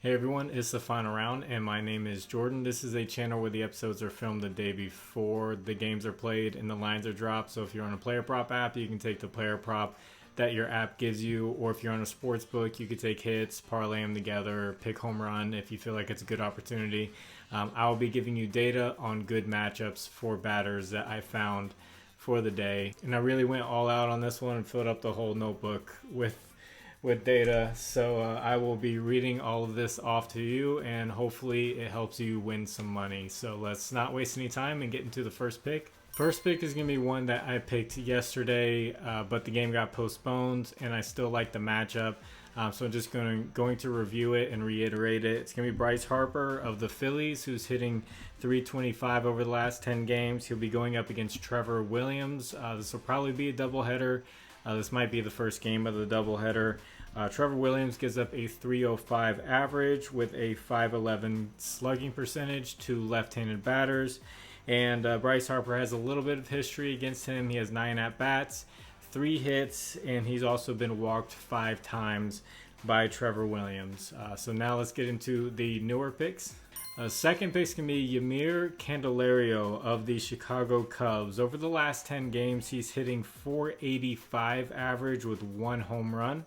Hey everyone, it's the final round and my name is Jordan. This is a channel where the episodes are filmed the day before the games are played and the lines are dropped. So if you're on a player prop app, you can take the player prop that your app gives you, or if you're on a sports book, you could take hits, parlay them together, pick home run if you feel like it's a good opportunity. I will be giving you data on good matchups for batters that I found for the day, and I really went all out on this one and filled up the whole notebook with data. So I will be reading all of this off to you, and hopefully it helps you win some money. So let's not waste any time and get into the first pick. First pick is going to be one that I picked yesterday, but the game got postponed and I still like the matchup. So I'm just going to review it and reiterate it. It's going to be Bryce Harper of the Phillies, who's hitting 325 over the last 10 games. He'll be going up against Trevor Williams. This will probably be a doubleheader. This might be the first game of the doubleheader. Trevor Williams gives up a 305 average with a 511 slugging percentage to left-handed batters. And Bryce Harper has a little bit of history against him. He has 9 at-bats, 3 hits, and he's also been walked 5 times by Trevor Williams. So now let's get into the newer picks. Second pick can be Yamir Candelario of the Chicago Cubs. Over the last 10 games, he's hitting 485 average with 1 home run.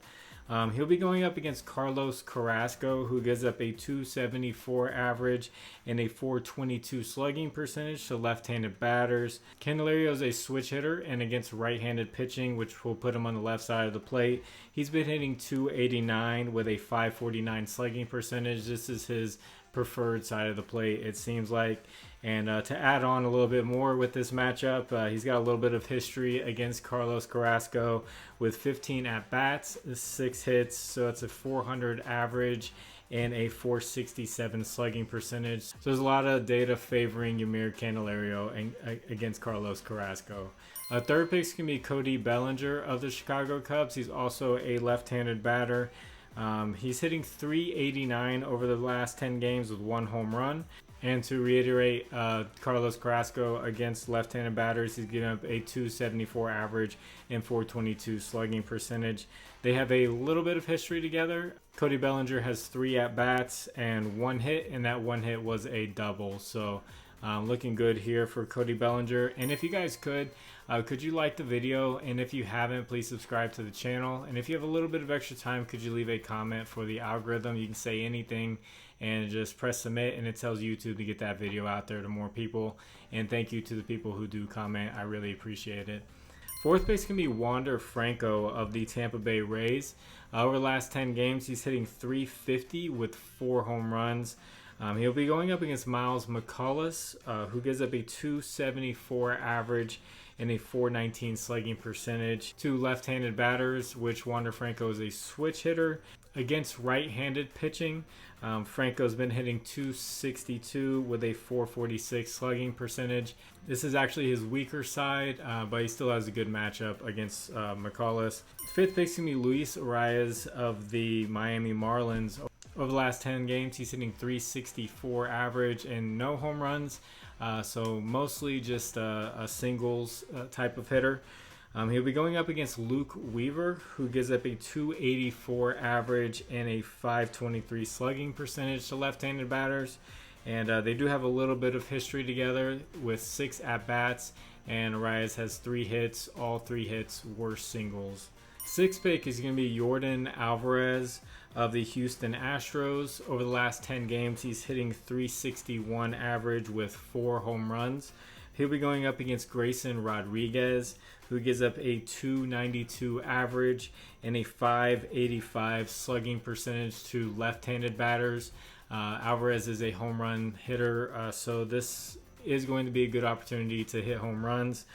He'll be going up against Carlos Carrasco, who gives up a 274 average and a 422 slugging percentage to left-handed batters. Candelario is a switch hitter, and against right-handed pitching, which will put him on the left side of the plate, he's been hitting 289 with a 549 slugging percentage. This is his preferred side of the plate, it seems like. And to add on a little bit more with this matchup, he's got a little bit of history against Carlos Carrasco with 15 at-bats, 6 hits, so that's a 400 average and a 467 slugging percentage. So there's a lot of data favoring Yamir Candelario against Carlos Carrasco. Third pick can be Cody Bellinger of the Chicago Cubs. He's also a left-handed batter. He's hitting 389 over the last 10 games with 1 home run. And to reiterate, Carlos Carrasco against left-handed batters, he's giving up a 274 average and 422 slugging percentage. They have a little bit of history together. Cody Bellinger has 3 at-bats and 1 hit, and that 1 hit was a double. So looking good here for Cody Bellinger. And if you guys could you like the video? And if you haven't, please subscribe to the channel. And if you have a little bit of extra time, could you leave a comment for the algorithm? You can say anything and just press submit, and it tells YouTube to get that video out there to more people. And thank you to the people who do comment. I really appreciate it. Fourth base can be Wander Franco of the Tampa Bay Rays. Over the last 10 games, he's hitting 350 with 4 home runs. He'll be going up against Miles McCullough, who gives up a 274 average and a 419 slugging percentage to left-handed batters, which Wander Franco is a switch hitter. Against right-handed pitching, Franco's been hitting 262 with a 446 slugging percentage. This is actually his weaker side, but he still has a good matchup against McCullough. Fifth pick is going to be Luis Reyes of the Miami Marlins. Over the last 10 games, he's hitting 364 average and no home runs, so mostly just a singles type of hitter. He'll be going up against Luke Weaver, who gives up a 284 average and a 523 slugging percentage to left-handed batters. And they do have a little bit of history together with 6 at-bats, and Reyes has 3 hits. All 3 hits were singles. Sixth pick is going to be Yordan Alvarez of the Houston Astros. Over the last 10 games, he's hitting 361 average with 4 home runs. He'll be going up against Grayson Rodriguez, who gives up a 292 average and a 585 slugging percentage to left-handed batters. Alvarez is a home run hitter, so this is going to be a good opportunity to hit home runs.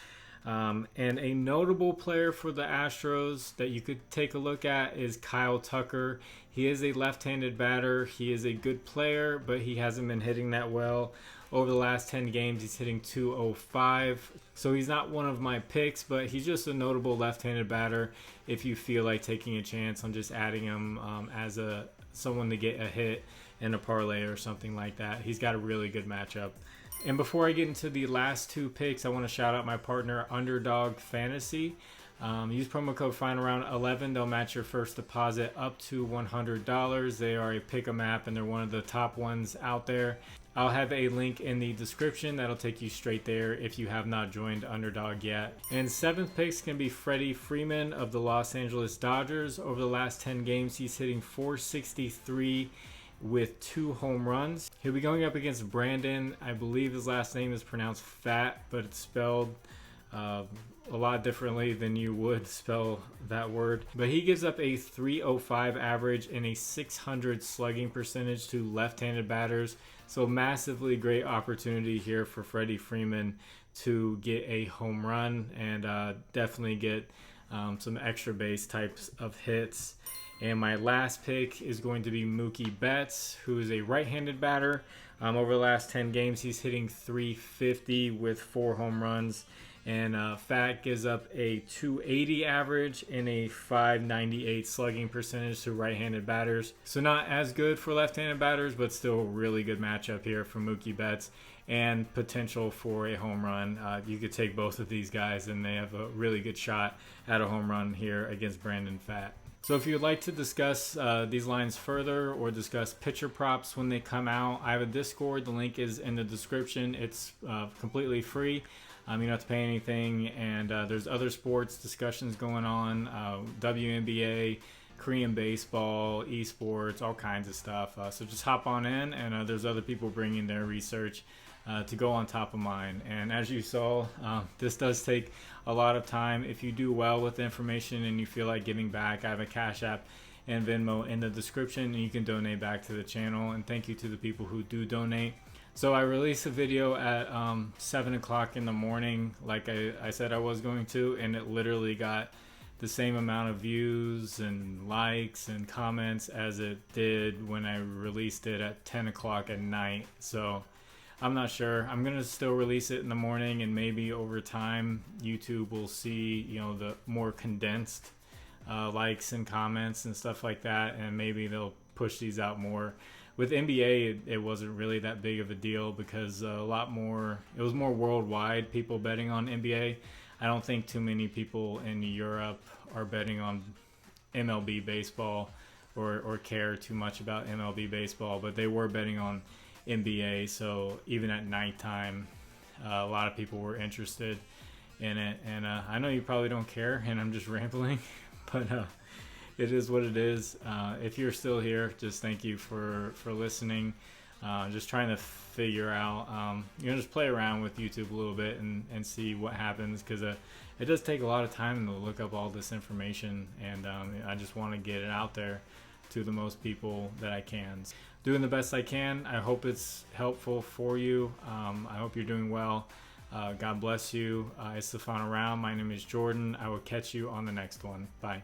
And a notable player for the Astros that you could take a look at is Kyle Tucker. He is a left-handed batter. He is a good player, but he hasn't been hitting that well. Over the last 10 games, he's hitting 205. So he's not one of my picks, but he's just a notable left-handed batter if you feel like taking a chance on just adding him as someone to get a hit in a parlay or something like that. He's got a really good matchup. And before I get into the last 2 picks, I want to shout out my partner Underdog Fantasy. Use promo code FinalRound11. They'll match your first deposit up to $100. They are a pick'em app, and they're one of the top ones out there. I'll have a link in the description that'll take you straight there if you have not joined Underdog yet. And 7th picks can be Freddie Freeman of the Los Angeles Dodgers. Over the last 10 games, he's hitting .463 with 2 home runs. He'll be going up against Brandon. I believe his last name is pronounced Fat, but it's spelled a lot differently than you would spell that word. But he gives up a .305 average and a .600 slugging percentage to left-handed batters. So massively great opportunity here for Freddie Freeman to get a home run and definitely get some extra base types of hits. And my last pick is going to be Mookie Betts, who is a right-handed batter. Over the last 10 games, he's hitting .350 with 4 home runs. And Fat gives up a .280 average and a .598 slugging percentage to right-handed batters. So not as good for left-handed batters, but still a really good matchup here for Mookie Betts and potential for a home run. You could take both of these guys and they have a really good shot at a home run here against Brandon Fat. So if you'd like to discuss these lines further or discuss pitcher props when they come out, I have a Discord. The link is in the description. It's completely free. You don't have to pay anything, and there's other sports discussions going on, WNBA, Korean baseball, esports, all kinds of stuff. So just hop on in, and there's other people bringing their research to go on top of mine. And as you saw, this does take a lot of time. If you do well with the information and you feel like giving back, I have a Cash App and Venmo in the description, and you can donate back to the channel. And thank you to the people who do donate. So I released a video at 7 o'clock in the morning, like I said I was going to, and it literally got the same amount of views and likes and comments as it did when I released it at 10 o'clock at night. So I'm not sure. I'm going to still release it in the morning, and maybe over time YouTube will see, you know, the more condensed likes and comments and stuff like that, and maybe they'll push these out more. With NBA, it wasn't really that big of a deal because it was more worldwide people betting on NBA. I don't think too many people in Europe are betting on MLB baseball or care too much about MLB baseball, but they were betting on NBA. So even at nighttime, a lot of people were interested in it. And I know you probably don't care, and I'm just rambling, but it is what it is. If you're still here, just thank you for listening. Just trying to figure out, just play around with YouTube a little bit and see what happens, because it does take a lot of time to look up all this information, and I just want to get it out there to the most people that I can. Doing the best I can. I hope it's helpful for you. I hope you're doing well. God bless you. It's the final round. My name is Jordan. I will catch you on the next one. Bye.